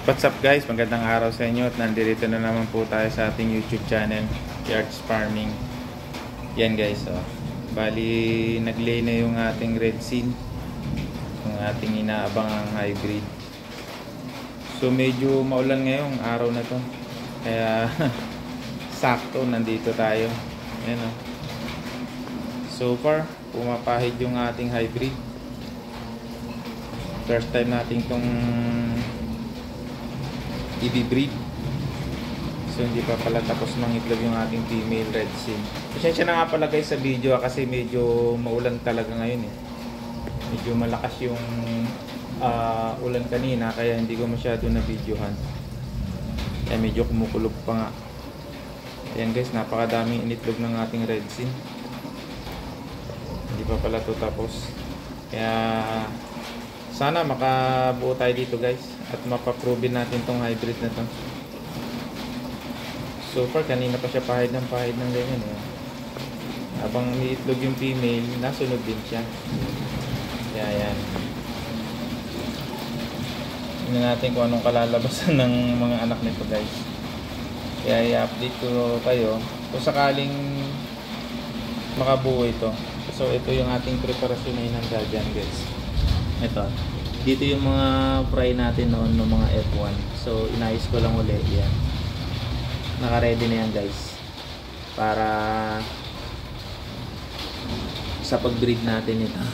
What's up guys? Magandang araw sa inyo at nandito na naman po tayo sa ating YouTube channel, Yards Farming. Yan guys, oh. Bali naglay na yung ating red seal, yung ating inaabangang hybrid. So medyo maulan ngayong araw na to, kaya sakto nandito tayo. Yan, oh. So far pumapahid yung ating hybrid. First time natin tong i-breed. So hindi pa pala tapos mangitlog yung ating female red seal. Pasensya na nga pala guys sa video kasi medyo maulan talaga ngayon eh. Medyo malakas yung ulan kanina kaya hindi ko masyado na videohan. Kaya medyo kumukulog pa nga. Ayan guys, napakadaming initlog ng ating red seal. Hindi pa pala to tapos. Kaya sana makabuo tayo dito guys at mapaprove natin tong hybrid na to. So far kanina pa siya pahid ng ganyan eh. Habang umiitlog yung female, nasunod din siya. Kaya yan. Tingnan natin kung anong kalalabasan ng mga anak nito guys. Kaya i-update ko kayo kung sakaling makabuo ito. So ito yung ating preparasyon na inanda dyan guys. Ito, dito yung mga fry natin noon ng mga F1. So inayos ko lang ulit yan. Naka-ready na yan guys para sa pag-breed natin ito.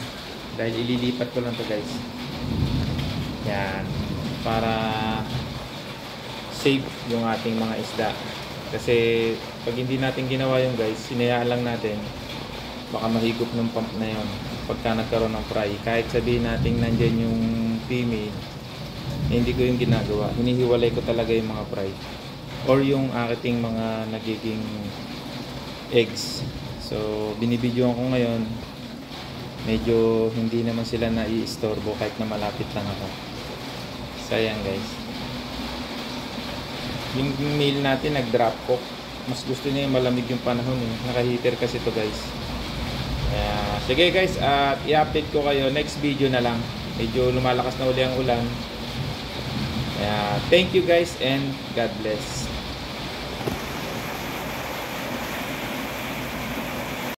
Dahil ililipat ko lang to guys. Yan, para safe yung ating mga isda. Kasi pag hindi natin ginawa yung guys, sinayaan lang natin, baka mahigop ng pump na yon pagka nagkaroon ng fry. Kahit sabihin natin nandyan yung female, hindi ko yung ginagawa. Hinihiwalay ko talaga yung mga fry or yung aking mga nagiging eggs. So binibidyoan ko ngayon, medyo hindi naman sila nai-istorbo kahit na malapit lang ako. Sayang guys. Yung male natin nag-drop cook. Mas gusto niya yung malamig yung panahon eh. Naka-heater kasi to guys. Sige guys, at i-update ko kayo next video na lang. Medyo lumalakas na uli ang ulan. Thank you guys and God bless.